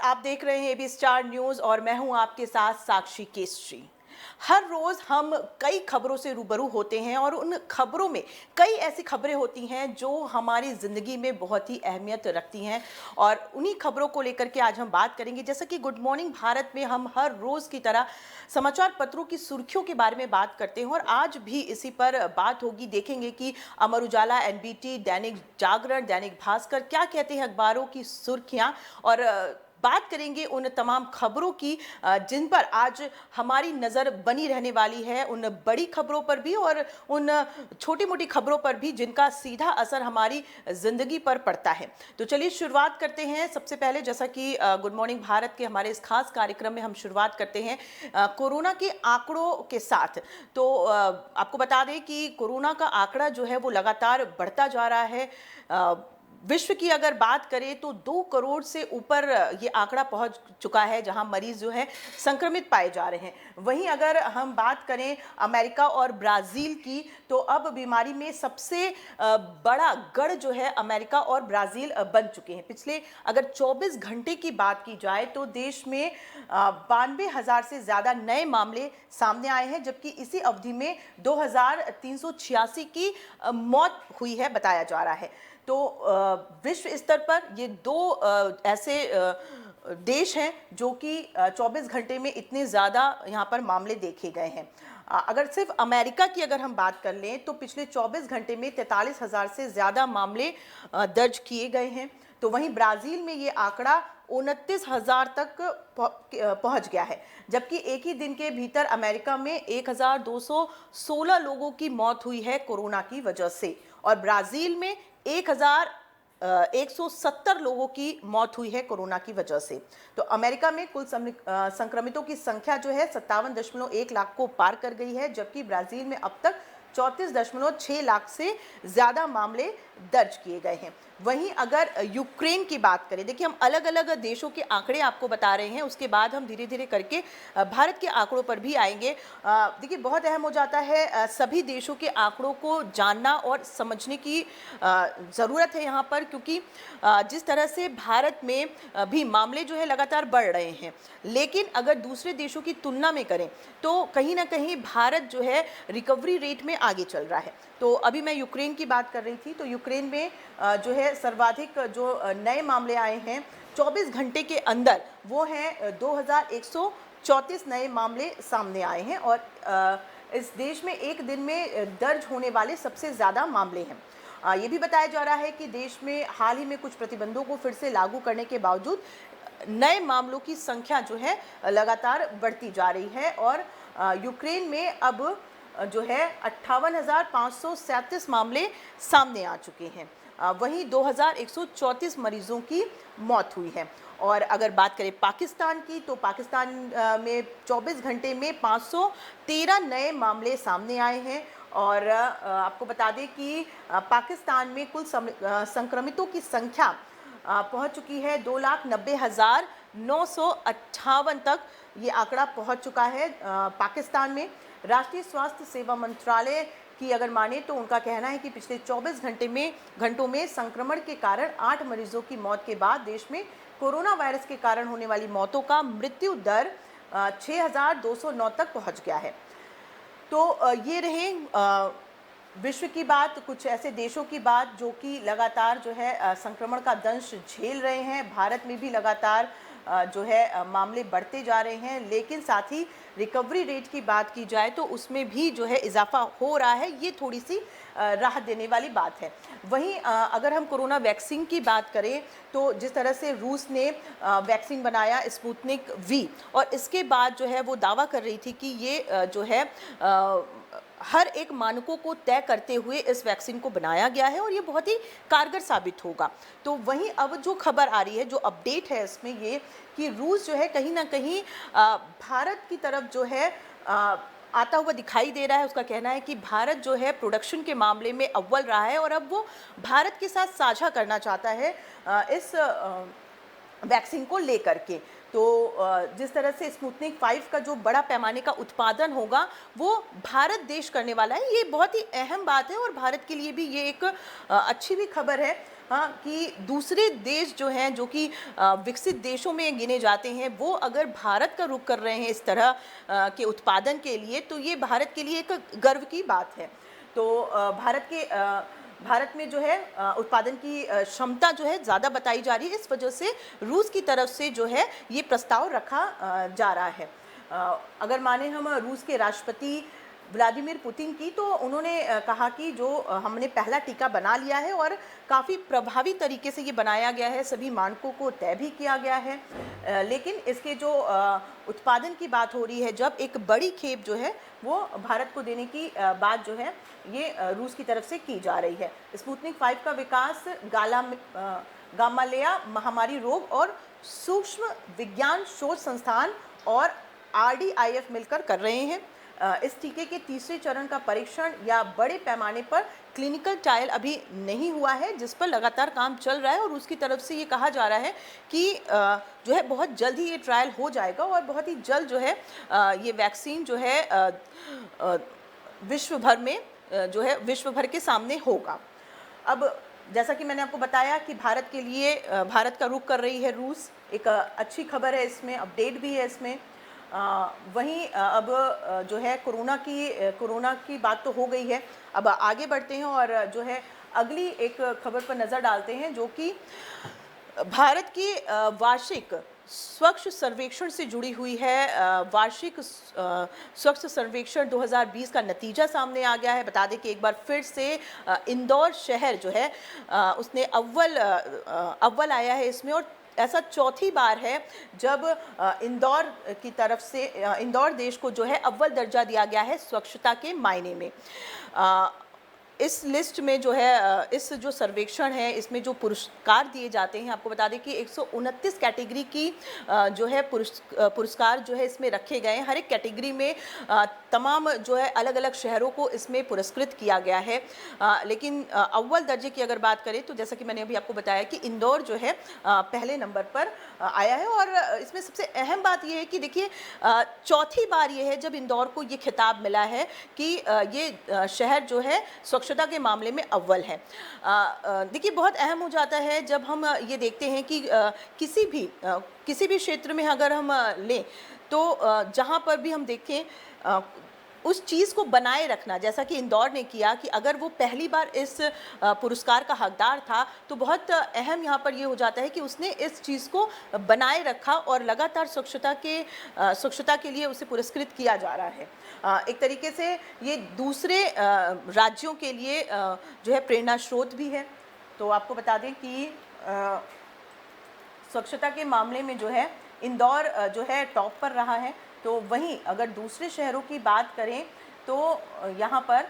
आप देख रहे हैं एबी स्टार न्यूज और मैं हूं आपके साथ साक्षी केसरी। हर रोज हम कई खबरों से रूबरू होते हैं और उन खबरों में कई ऐसी खबरें होती हैं जो हमारी जिंदगी में बहुत ही अहमियत रखती हैं और उन्हीं खबरों को लेकर के आज हम बात करेंगे। जैसा कि गुड मॉर्निंग भारत में हम हर रोज की तरह समाचार पत्रों की सुर्खियों के बारे में बात करते हैं और आज भी इसी पर बात होगी। देखेंगे कि अमर उजाला, एनबीटी, दैनिक जागरण, दैनिक भास्कर क्या कहते हैं अखबारों की सुर्खियां, और बात करेंगे उन तमाम खबरों की जिन पर आज हमारी नज़र बनी रहने वाली है, उन बड़ी खबरों पर भी और उन छोटी मोटी खबरों पर भी जिनका सीधा असर हमारी ज़िंदगी पर पड़ता है। तो चलिए शुरुआत करते हैं। सबसे पहले जैसा कि गुड मॉर्निंग भारत के हमारे इस खास कार्यक्रम में हम शुरुआत करते हैं कोरोना के आंकड़ों के साथ। तो आपको बता दें कि कोरोना का आंकड़ा जो है वो लगातार बढ़ता जा रहा है। विश्व की अगर बात करें तो 2 करोड़ से ऊपर ये आंकड़ा पहुंच चुका है जहां मरीज जो है संक्रमित पाए जा रहे हैं। वहीं अगर हम बात करें अमेरिका और ब्राज़ील की, तो अब बीमारी में सबसे बड़ा गढ़ जो है अमेरिका और ब्राज़ील बन चुके हैं। पिछले अगर 24 घंटे की बात की जाए तो देश में 92,000 से ज़्यादा नए मामले सामने आए हैं, जबकि इसी अवधि में 2,386 की मौत हुई है बताया जा रहा है। तो विश्व स्तर पर ये 2 ऐसे देश हैं जो कि 24 घंटे में इतने ज़्यादा यहाँ पर मामले देखे गए हैं। अगर सिर्फ अमेरिका की अगर हम बात कर लें तो पिछले 24 घंटे में 43,000 से ज़्यादा मामले दर्ज किए गए हैं। तो वहीं ब्राज़ील में ये आंकड़ा 29,000 तक पहुंच गया है, जबकि एक ही दिन के भीतर अमेरिका में 1,216 लोगों की मौत हुई है कोरोना की वजह से और ब्राज़ील में 1,170 लोगों की मौत हुई है कोरोना की वजह से। तो अमेरिका में कुल संक्रमितों की संख्या जो है 57.1 लाख को पार कर गई है, जबकि ब्राज़ील में अब तक 34.6 लाख से ज़्यादा मामले दर्ज किए गए हैं। वहीं अगर यूक्रेन की बात करें, देखिए हम अलग अलग देशों के आंकड़े आपको बता रहे हैं, उसके बाद हम धीरे धीरे करके भारत के आंकड़ों पर भी आएंगे। देखिए बहुत अहम हो जाता है सभी देशों के आंकड़ों को जानना और समझने की ज़रूरत है यहाँ पर, क्योंकि जिस तरह से भारत में भी मामले जो है लगातार बढ़ रहे हैं, लेकिन अगर दूसरे देशों की तुलना में करें तो कहीं ना कहीं भारत जो है रिकवरी रेट में आगे चल रहा है। तो अभी मैं यूक्रेन की बात कर रही थी, तो यूक्रेन में जो है सर्वाधिक जो नए मामले आए हैं 24 घंटे के अंदर वो हैं 2,134 नए मामले सामने आए हैं और इस देश में एक दिन में दर्ज होने वाले सबसे ज़्यादा मामले हैं। ये भी बताया जा रहा है कि देश में हाल ही में कुछ प्रतिबंधों को फिर से लागू करने के बावजूद नए मामलों की संख्या जो है लगातार बढ़ती जा रही है और यूक्रेन में अब जो है 58,537 मामले सामने आ चुके हैं। वहीं 2,134 मरीजों की मौत हुई है। और अगर बात करें पाकिस्तान की, तो पाकिस्तान में 24 घंटे में 513 नए मामले सामने आए हैं और आपको बता दें कि पाकिस्तान में कुल संक्रमितों की संख्या पहुंच चुकी है 2,90,958 तक ये आंकड़ा पहुंच चुका है पाकिस्तान में। राष्ट्रीय स्वास्थ्य सेवा मंत्रालय की अगर माने तो उनका कहना है कि पिछले 24 घंटों में संक्रमण के कारण 8 मरीजों की मौत के बाद देश में कोरोना वायरस के कारण होने वाली मौतों का मृत्यु दर 6,209 तक पहुंच गया है। तो ये रहे विश्व की बात, कुछ ऐसे देशों की बात जो कि लगातार जो है संक्रमण का दंश झेल रहे हैं। भारत में भी लगातार जो है मामले बढ़ते जा रहे हैं, लेकिन साथ ही रिकवरी रेट की बात की जाए तो उसमें भी जो है इजाफा हो रहा है। ये थोड़ी सी राहत देने वाली बात है। वहीं अगर हम कोरोना वैक्सीन की बात करें तो जिस तरह से रूस ने वैक्सीन बनाया स्पुतनिक वी, और इसके बाद जो है वो दावा कर रही थी कि ये जो है हर एक मानकों को तय करते हुए इस वैक्सीन को बनाया गया है और ये बहुत ही कारगर साबित होगा। तो वहीं अब जो खबर आ रही है, जो अपडेट है इसमें ये कि रूस जो है कहीं ना कहीं भारत की तरफ जो है आता हुआ दिखाई दे रहा है। उसका कहना है कि भारत जो है प्रोडक्शन के मामले में अव्वल रहा है और अब वो भारत के साथ साझा करना चाहता है इस वैक्सीन को लेकर के। तो जिस तरह से स्पुतनिक 5 का जो बड़ा पैमाने का उत्पादन होगा वो भारत देश करने वाला है, ये बहुत ही अहम बात है और भारत के लिए भी ये एक अच्छी भी खबर है। हाँ, कि दूसरे देश जो हैं, जो कि विकसित देशों में गिने जाते हैं, वो अगर भारत का रुख कर रहे हैं इस तरह के उत्पादन के लिए, तो ये भारत के लिए एक गर्व की बात है। तो भारत में जो है उत्पादन की क्षमता जो है ज़्यादा बताई जा रही है, इस वजह से रूस की तरफ से जो है ये प्रस्ताव रखा जा रहा है। अगर माने हम रूस के राष्ट्रपति व्लादिमीर पुतिन की, तो उन्होंने कहा कि जो हमने पहला टीका बना लिया है और काफ़ी प्रभावी तरीके से ये बनाया गया है, सभी मानकों को तय भी किया गया है। लेकिन इसके जो उत्पादन की बात हो रही है, जब एक बड़ी खेप जो है वो भारत को देने की बात जो है ये रूस की तरफ से की जा रही है। स्पुतनिक 5 का विकास गामालेया महामारी रोग और सूक्ष्म विज्ञान शोध संस्थान और RDIF मिलकर कर रहे हैं। इस टीके के तीसरे चरण का परीक्षण या बड़े पैमाने पर क्लिनिकल ट्रायल अभी नहीं हुआ है, जिस पर लगातार काम चल रहा है और उसकी तरफ से ये कहा जा रहा है कि जो है बहुत जल्द ही ये ट्रायल हो जाएगा और बहुत ही जल्द जो है ये वैक्सीन जो है विश्व भर में जो है विश्व भर के सामने होगा। अब जैसा कि मैंने आपको बताया कि भारत के लिए भारत का रुख कर रही है रूस, एक अच्छी खबर है इसमें, अपडेट भी है इसमें। वहीं अब जो है कोरोना की बात तो हो गई है, अब आगे बढ़ते हैं और जो है अगली एक खबर पर नज़र डालते हैं, जो कि भारत की वार्षिक स्वच्छ सर्वेक्षण से जुड़ी हुई है। वार्षिक स्वच्छ सर्वेक्षण 2020 का नतीजा सामने आ गया है। बता दें कि एक बार फिर से इंदौर शहर जो है उसने अव्वल आया है इसमें, और ऐसा चौथी बार है जब इंदौर की तरफ से इंदौर देश को जो है अव्वल दर्जा दिया गया है स्वच्छता के मायने में। इस लिस्ट में जो है इस जो सर्वेक्षण है इसमें जो पुरस्कार दिए जाते हैं, आपको बता दें कि 129 कैटेगरी की जो है पुरस्कार जो है इसमें रखे गए हैं। हर एक कैटेगरी में तमाम जो है अलग अलग शहरों को इसमें पुरस्कृत किया गया है। लेकिन अव्वल दर्जे की अगर बात करें तो जैसा कि मैंने अभी आपको बताया कि इंदौर जो है पहले नंबर पर आया है। और इसमें सबसे अहम बात यह है कि देखिए चौथी बार ये है जब इंदौर को ये खिताब मिला है कि ये शहर जो है स्वच्छता के मामले में अव्वल है। देखिए बहुत अहम हो जाता है जब हम ये देखते हैं कि किसी भी क्षेत्र में अगर हम लें तो जहाँ पर भी हम देखें उस चीज़ को बनाए रखना, जैसा कि इंदौर ने किया कि अगर वो पहली बार इस पुरस्कार का हकदार था तो बहुत अहम यहाँ पर ये हो जाता है कि उसने इस चीज़ को बनाए रखा और लगातार स्वच्छता के लिए उसे पुरस्कृत किया जा रहा है। एक तरीके से ये दूसरे राज्यों के लिए जो है प्रेरणा स्रोत भी है। तो आपको बता दें कि स्वच्छता के मामले में जो है इंदौर जो है टॉप पर रहा है। तो वहीं अगर दूसरे शहरों की बात करें तो यहाँ पर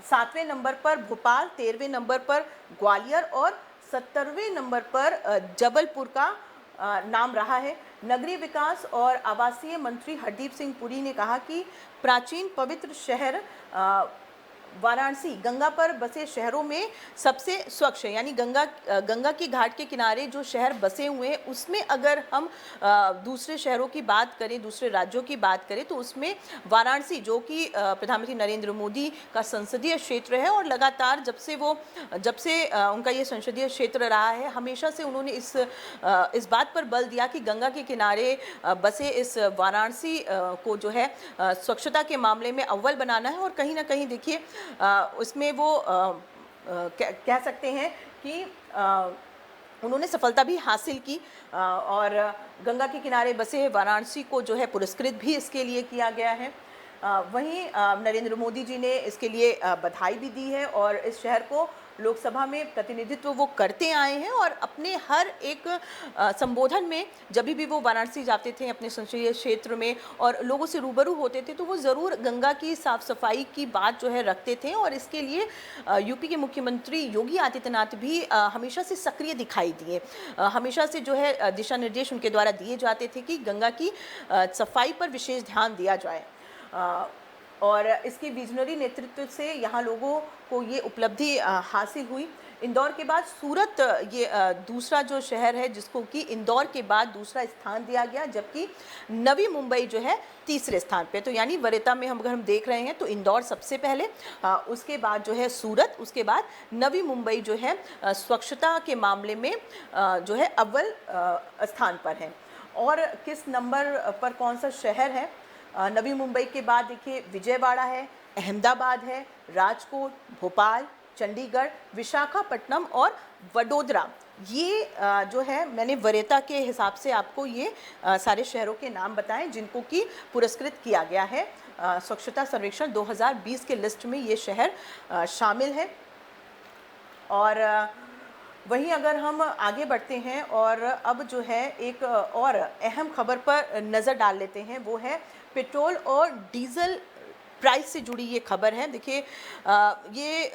7वें नंबर पर भोपाल, 13वें नंबर पर ग्वालियर और 70वें नंबर पर जबलपुर का नाम रहा है। नगरीय विकास और आवासीय मंत्री हरदीप सिंह पुरी ने कहा कि प्राचीन पवित्र शहर वाराणसी गंगा पर बसे शहरों में सबसे स्वच्छ है। यानी गंगा की घाट के किनारे जो शहर बसे हुए हैं उसमें अगर हम दूसरे शहरों की बात करें, दूसरे राज्यों की बात करें तो उसमें वाराणसी जो कि प्रधानमंत्री नरेंद्र मोदी का संसदीय क्षेत्र है और लगातार जब से उनका ये संसदीय क्षेत्र रहा है हमेशा से उन्होंने इस बात पर बल दिया कि गंगा के किनारे बसे इस वाराणसी को जो है स्वच्छता के मामले में अव्वल बनाना है। और कहीं ना कहीं देखिए उसमें वो कह सकते हैं कि उन्होंने सफलता भी हासिल की और गंगा के किनारे बसे वाराणसी को जो है पुरस्कृत भी इसके लिए किया गया है। वहीं नरेंद्र मोदी जी ने इसके लिए बधाई भी दी है और इस शहर को लोकसभा में प्रतिनिधित्व वो करते आए हैं और अपने हर एक संबोधन में जब भी वो वाराणसी जाते थे अपने संसदीय क्षेत्र में और लोगों से रूबरू होते थे तो वो ज़रूर गंगा की साफ़ सफाई की बात जो है रखते थे। और इसके लिए यूपी के मुख्यमंत्री योगी आदित्यनाथ भी हमेशा से सक्रिय दिखाई दिए। हमेशा से जो है दिशा निर्देश उनके द्वारा दिए जाते थे कि गंगा की सफाई पर विशेष ध्यान दिया जाए और इसके विजनरी नेतृत्व से यहाँ लोगों को ये उपलब्धि हासिल हुई। इंदौर के बाद सूरत ये दूसरा जो शहर है जिसको कि इंदौर के बाद दूसरा स्थान दिया गया, जबकि नवी मुंबई जो है तीसरे स्थान पे। तो यानी वरीयता में हम अगर हम देख रहे हैं तो इंदौर सबसे पहले, उसके बाद जो है सूरत, उसके बाद नवी मुंबई जो है स्वच्छता के मामले में जो है अव्वल स्थान पर है। और किस नंबर पर कौन सा शहर है? नवी मुंबई के बाद देखिए विजयवाड़ा है, अहमदाबाद है, राजकोट, भोपाल, चंडीगढ़, विशाखापट्टनम और वडोदरा। ये जो है मैंने वरीयता के हिसाब से आपको ये सारे शहरों के नाम बताएं जिनको कि पुरस्कृत किया गया है। स्वच्छता सर्वेक्षण 2020 के लिस्ट में ये शहर शामिल है। और वहीं अगर हम आगे बढ़ते हैं और अब जो है एक और अहम खबर पर नज़र डाल लेते हैं, वो है पेट्रोल और डीजल प्राइस से जुड़ी ये खबर है। देखिए ये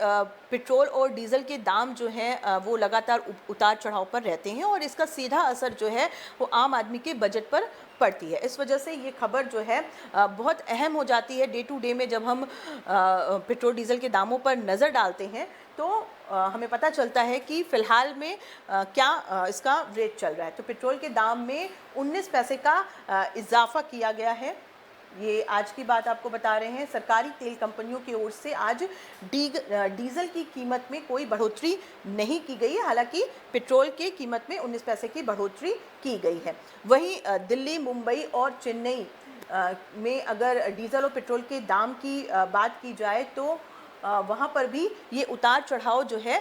पेट्रोल और डीज़ल के दाम जो हैं वो लगातार उतार चढ़ाव पर रहते हैं और इसका सीधा असर जो है वो आम आदमी के बजट पर पड़ती है। इस वजह से ये खबर जो है बहुत अहम हो जाती है। डे टू डे में जब हम पेट्रोल डीज़ल के दामों पर नज़र डालते हैं तो हमें पता चलता है कि फ़िलहाल में क्या इसका रेट चल रहा है। तो पेट्रोल के दाम में 19 पैसे का इजाफ़ा किया गया है। ये आज की बात आपको बता रहे हैं। सरकारी तेल कंपनियों की ओर से आज डीजल की कीमत में कोई बढ़ोतरी नहीं की गई है, हालांकि पेट्रोल की कीमत में 19 पैसे की बढ़ोतरी की गई है। वहीं दिल्ली, मुंबई और चेन्नई में अगर डीजल और पेट्रोल के दाम की बात की जाए तो वहाँ पर भी ये उतार चढ़ाव जो है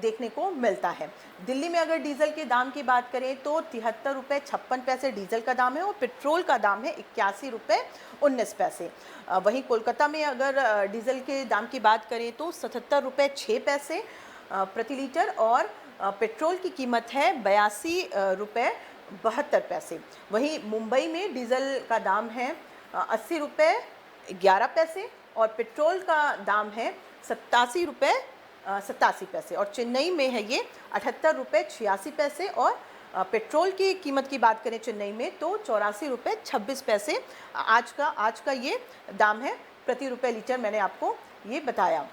देखने को मिलता है। दिल्ली में अगर डीज़ल के दाम की बात करें तो 73 रुपये 56 पैसे डीज़ल का दाम है और पेट्रोल का दाम है 81 रुपये 19 पैसे। वहीं कोलकाता में अगर डीज़ल के दाम की बात करें तो 77 रुपये 6 पैसे प्रति लीटर और पेट्रोल की कीमत है 82 रुपये 72 पैसे। वहीं मुंबई में डीज़ल का दाम है 80 रुपये 11 पैसे और पेट्रोल का दाम है 87 रुपये 87 पैसे और चेन्नई में है ये 78 रुपये 86 पैसे और पेट्रोल की कीमत की बात करें चेन्नई में तो 84 रुपये 26 पैसे आज का ये दाम है प्रति रुपये लीटर, मैंने आपको ये बताया।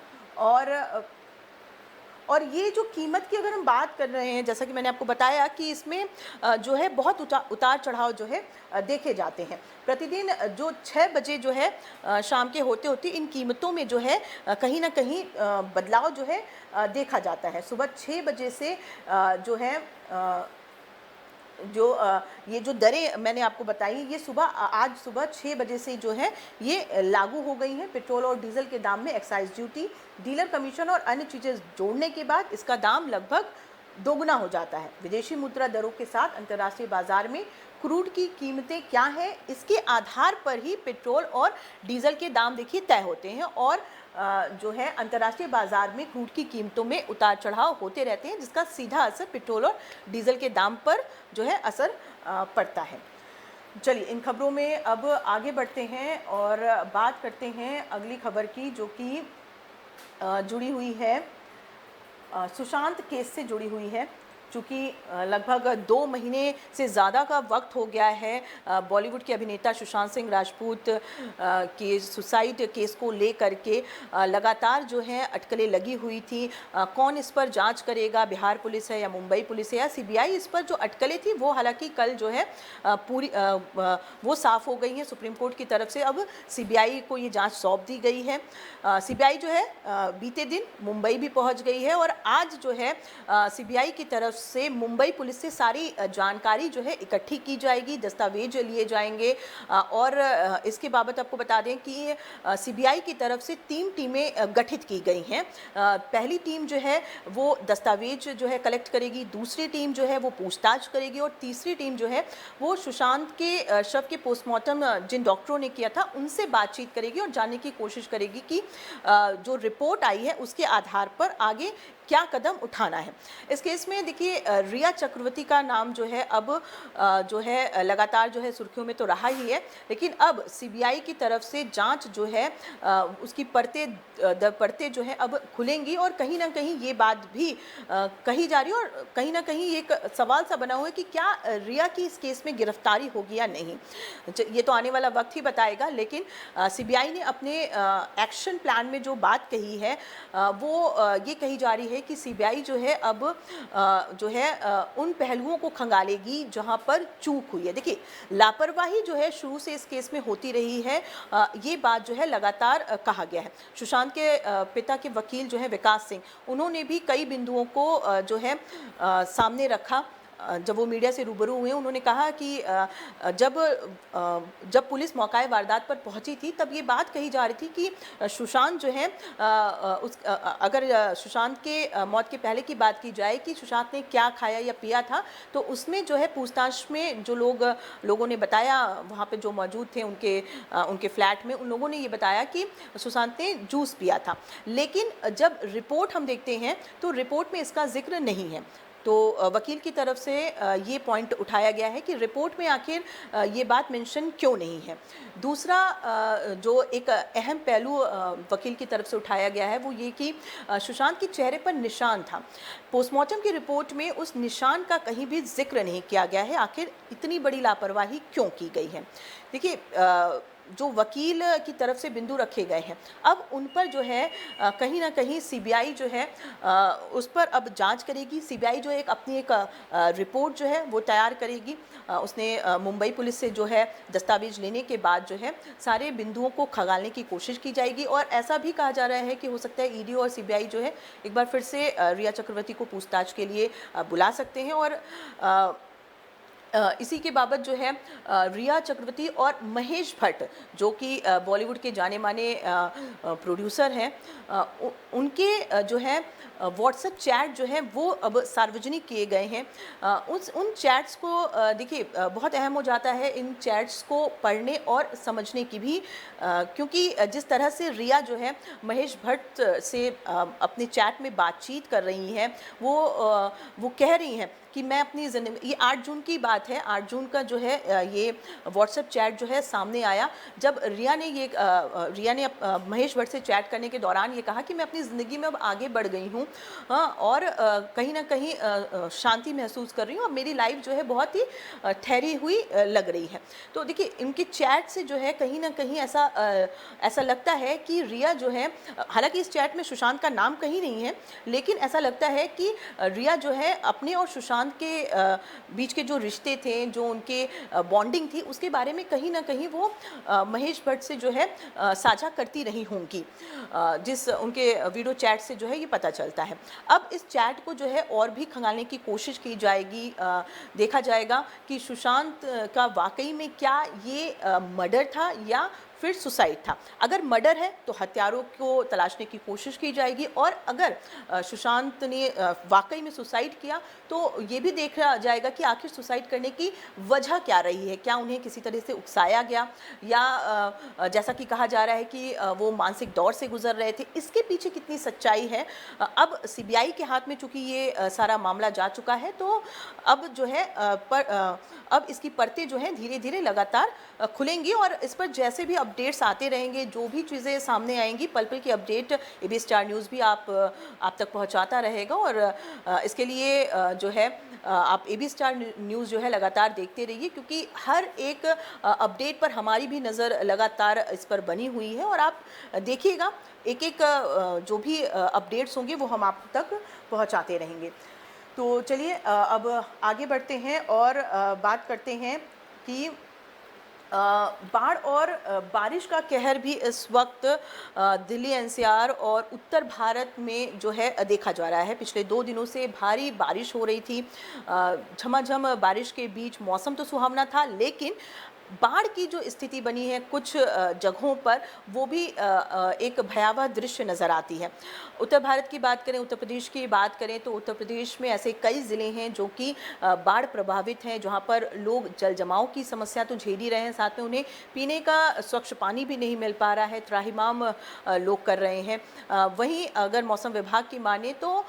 और ये जो कीमत की अगर हम बात कर रहे हैं, जैसा कि मैंने आपको बताया कि इसमें जो है बहुत उतार चढ़ाव जो है देखे जाते हैं। प्रतिदिन जो 6 बजे जो है शाम के होते होते इन कीमतों में जो है कहीं ना कहीं बदलाव जो है देखा जाता है। सुबह 6 बजे से जो है ये जो दरें मैंने आपको बताई ये आज सुबह 6 बजे से जो है ये लागू हो गई हैं। पेट्रोल और डीजल के दाम में एक्साइज ड्यूटी, डीलर कमीशन और अन्य चीज़ें जोड़ने के बाद इसका दाम लगभग दोगुना हो जाता है। विदेशी मुद्रा दरों के साथ अंतर्राष्ट्रीय बाजार में क्रूड की कीमतें क्या हैं, इसके आधार पर ही पेट्रोल और डीजल के दाम देखिए तय होते हैं और जो है अंतर्राष्ट्रीय बाजार में क्रूड की कीमतों में उतार चढ़ाव होते रहते हैं, जिसका सीधा असर पेट्रोल और डीजल के दाम पर जो है असर पड़ता है। चलिए इन खबरों में अब आगे बढ़ते हैं और बात करते हैं अगली खबर की, जो कि जुड़ी हुई है सुशांत केस से जुड़ी हुई है। चूँकि लगभग 2 महीने से ज़्यादा का वक्त हो गया है बॉलीवुड के अभिनेता सुशांत सिंह राजपूत के सुसाइड केस को लेकर के लगातार जो है अटकलें लगी हुई थी। कौन इस पर जांच करेगा, बिहार पुलिस है या मुंबई पुलिस है या सीबीआई? इस पर जो अटकलें थी वो हालांकि कल जो है पूरी वो साफ़ हो गई हैं सुप्रीम कोर्ट की तरफ से। अब सीबीआई को ये जाँच सौंप दी गई है। सीबीआई जो है बीते दिन मुंबई भी पहुँच गई है और आज जो है सीबीआई की तरफ से मुंबई पुलिस से सारी जानकारी जो है इकट्ठी की जाएगी, दस्तावेज लिए जाएंगे। और इसके बाबत आपको बता दें कि सीबीआई की तरफ से 3 टीमें गठित की गई हैं। पहली टीम जो है वो दस्तावेज जो है कलेक्ट करेगी, दूसरी टीम जो है वो पूछताछ करेगी और तीसरी टीम जो है वो सुशांत के शव के पोस्टमार्टम जिन डॉक्टरों ने किया था उनसे बातचीत करेगी और जानने की कोशिश करेगी कि जो रिपोर्ट आई है उसके आधार पर आगे क्या कदम उठाना है। इस केस में देखिए रिया चक्रवर्ती का नाम जो है अब जो है लगातार जो है सुर्खियों में तो रहा ही है, लेकिन अब सीबीआई की तरफ से जांच जो है उसकी परतें जो है अब खुलेंगी और कहीं ना कहीं ये बात भी कही जा रही है और कहीं ना कहीं एक सवाल सा बना हुआ है कि क्या रिया की इस केस में गिरफ्तारी होगी या नहीं। ये तो आने वाला वक्त ही बताएगा, लेकिन सीबीआई ने अपने एक्शन प्लान में जो बात कही है वो ये कही जा रही है है कि सीबीआई जो है अब जो है उन पहलुओं को खंगालेगी जहां पर चूक हुई है। देखिए, लापरवाही जो है शुरू से इस केस में होती रही है, ये बात जो है लगातार कहा गया है। सुशांत के पिता के वकील जो है विकास सिंह, उन्होंने भी कई बिंदुओं को जो है सामने रखा। जब वो मीडिया से रूबरू हुए, उन्होंने कहा कि जब पुलिस मौका वारदात पर पहुंची थी, तब ये बात कही जा रही थी कि सुशांत जो है अगर सुशांत के मौत के पहले की बात की जाए कि सुशांत ने क्या खाया या पिया था, तो उसमें जो है पूछताछ में जो लोगों ने बताया, वहाँ पे जो मौजूद थे उनके फ्लैट में, उन लोगों ने ये बताया कि सुशांत ने जूस पिया था। लेकिन जब रिपोर्ट हम देखते हैं तो रिपोर्ट में इसका जिक्र नहीं है। तो वकील की तरफ से ये पॉइंट उठाया गया है कि रिपोर्ट में आखिर ये बात मेंशन क्यों नहीं है। दूसरा जो एक अहम पहलू वकील की तरफ से उठाया गया है वो ये कि सुशांत के चेहरे पर निशान था। पोस्टमार्टम की रिपोर्ट में उस निशान का कहीं भी जिक्र नहीं किया गया है। आखिर इतनी बड़ी लापरवाही क्यों की गई है? देखिए, जो वकील की तरफ से बिंदु रखे गए हैं, अब उन पर जो है कहीं ना कहीं सीबीआई जो है उस पर अब जांच करेगी। सीबीआई जो है अपनी एक रिपोर्ट जो है वो तैयार करेगी। उसने मुंबई पुलिस से जो है दस्तावेज लेने के बाद जो है सारे बिंदुओं को खंगालने की कोशिश की जाएगी। और ऐसा भी कहा जा रहा है कि हो सकता है ईडी और सीबीआई जो है एक बार फिर से रिया चक्रवर्ती को पूछताछ के लिए बुला सकते हैं। और इसी के बाबत जो है रिया चक्रवर्ती और महेश भट्ट, जो कि बॉलीवुड के जाने माने प्रोड्यूसर हैं, उनके जो है व्हाट्सएप चैट जो है वो अब सार्वजनिक किए गए हैं। उन चैट्स को देखिए, बहुत अहम हो जाता है इन चैट्स को पढ़ने और समझने की भी, क्योंकि जिस तरह से रिया जो है महेश भट्ट से अपने चैट में बातचीत कर रही हैं, वो कह रही हैं कि मैं अपनी ज़िंदगी, ये 8 जून की बात है, 8 जून का जो है ये व्हाट्सएप चैट जो है सामने आया, जब रिया ने महेश भट्ट से चैट करने के दौरान ये कहा कि मैं अपनी ज़िंदगी में अब आगे बढ़ गई हूँ, और कहीं ना कहीं शांति महसूस कर रही हूँ, अब मेरी लाइफ जो है बहुत ही ठहरी हुई लग रही है। तो देखिए, इनके चैट से जो है कहीं ना कहीं ऐसा लगता है कि रिया जो है, हालांकि इस चैट में सुशांत का नाम कहीं नहीं है, लेकिन ऐसा लगता है कि रिया जो है अपने और सुशांत के बीच के जो रिश्ते थे, जो उनके बॉन्डिंग थी, उसके बारे में कहीं ना कहीं वो महेश भट्ट से जो है साझा करती रही होंगी, जिस उनके वीडियो चैट से जो है ये पता चलता है। अब इस चैट को जो है और भी खंगालने की कोशिश की जाएगी। देखा जाएगा कि सुशांत का वाकई में क्या ये मर्डर था या फिर सुसाइड था। अगर मर्डर है तो हत्यारों को तलाशने की कोशिश की जाएगी, और अगर सुशांत ने वाकई में सुसाइड किया तो ये भी देखा जाएगा कि आखिर सुसाइड करने की वजह क्या रही है। क्या उन्हें किसी तरह से उकसाया गया, या जैसा कि कहा जा रहा है कि वो मानसिक दौर से गुजर रहे थे, इसके पीछे कितनी सच्चाई है। अब सीबीआई के हाथ में चूंकि ये सारा मामला जा चुका है, तो अब जो है अब इसकी परतें जो हैं धीरे धीरे लगातार खुलेंगी, और इस पर जैसे भी अपडेट्स आते रहेंगे, जो भी चीज़ें सामने आएंगी, पल पल की अपडेट एबी स्टार न्यूज़ भी आप तक पहुंचाता रहेगा। और इसके लिए जो है आप एबी स्टार न्यूज़ जो है लगातार देखते रहिए, क्योंकि हर एक अपडेट पर हमारी भी नज़र लगातार इस पर बनी हुई है। और आप देखिएगा, एक एक जो भी अपडेट्स होंगे वो हम आप तक पहुंचाते रहेंगे। तो चलिए अब आगे बढ़ते हैं और बात करते हैं कि बाढ़ और बारिश का कहर भी इस वक्त दिल्ली एनसीआर और उत्तर भारत में जो है देखा जा रहा है। पिछले 2 दिनों से भारी बारिश हो रही थी। झमाझम बारिश के बीच मौसम तो सुहावना था, लेकिन बाढ़ की जो स्थिति बनी है कुछ जगहों पर, वो भी एक भयावह दृश्य नज़र आती है। उत्तर भारत की बात करें, उत्तर प्रदेश की बात करें, तो उत्तर प्रदेश में ऐसे कई ज़िले हैं जो कि बाढ़ प्रभावित हैं, जहां पर लोग जल जमाव की समस्या तो झेल ही रहे हैं, साथ में उन्हें पीने का स्वच्छ पानी भी नहीं मिल पा रहा है, त्राहिमाम लोग कर रहे हैं। वहीं अगर मौसम विभाग की माने तो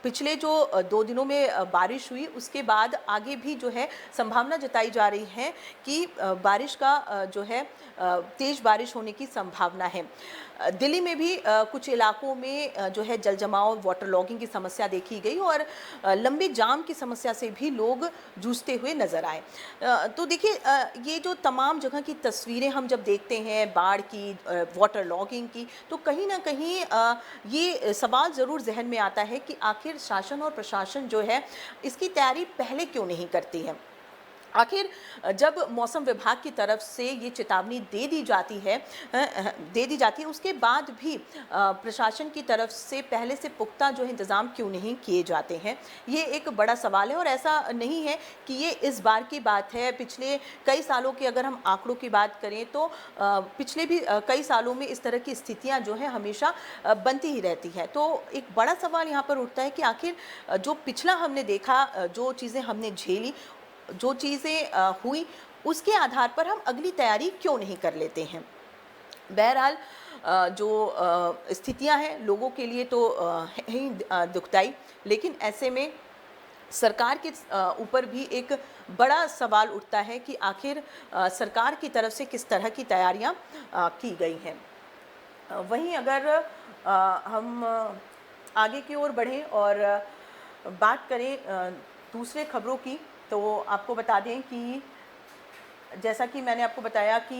पिछले जो 2 दिनों में बारिश हुई, उसके बाद आगे भी जो है संभावना जताई जा रही है कि बारिश का जो है तेज़ बारिश होने की संभावना है। दिल्ली में भी कुछ इलाकों में जो है जल जमाव, वाटर लॉगिंग की समस्या देखी गई और लंबे जाम की समस्या से भी लोग जूझते हुए नजर आए। तो देखिए ये जो तमाम जगह की तस्वीरें हम जब देखते हैं बाढ़ की, वाटर लॉगिंग की, तो कहीं ना कहीं ये सवाल ज़रूर जहन में आता है कि आखिर शासन और प्रशासन जो है इसकी तैयारी पहले क्यों नहीं करती है। आखिर जब मौसम विभाग की तरफ से ये चेतावनी दे दी जाती है, उसके बाद भी प्रशासन की तरफ से पहले से पुख्ता जो है इंतज़ाम क्यों नहीं किए जाते हैं, ये एक बड़ा सवाल है। और ऐसा नहीं है कि ये इस बार की बात है, पिछले कई सालों की अगर हम आंकड़ों की बात करें तो पिछले भी कई सालों में इस तरह की स्थितियां जो है हमेशा बनती ही रहती हैं। तो एक बड़ा सवाल यहाँ पर उठता है कि आखिर जो पिछला हमने देखा, जो चीज़ें हमने झेली, जो चीज़ें हुई, उसके आधार पर हम अगली तैयारी क्यों नहीं कर लेते हैं। बहरहाल जो स्थितियां हैं लोगों के लिए तो है ही दुखदाई, लेकिन ऐसे में सरकार के ऊपर भी एक बड़ा सवाल उठता है कि आखिर सरकार की तरफ से किस तरह की तैयारियां की गई हैं। वहीं अगर हम आगे की ओर बढ़ें और बात करें दूसरे खबरों की, तो आपको बता दें कि जैसा कि मैंने आपको बताया कि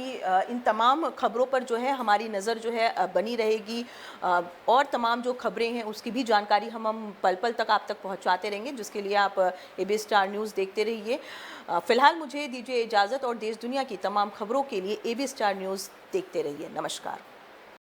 इन तमाम खबरों पर जो है हमारी नज़र जो है बनी रहेगी, और तमाम जो खबरें हैं उसकी भी जानकारी हम पल पल तक आप तक पहुंचाते रहेंगे, जिसके लिए आप एबीएस स्टार न्यूज़ देखते रहिए। फ़िलहाल मुझे दीजिए इजाज़त, और देश दुनिया की तमाम खबरों के लिए एबीएस स्टार न्यूज़ देखते रहिए। नमस्कार।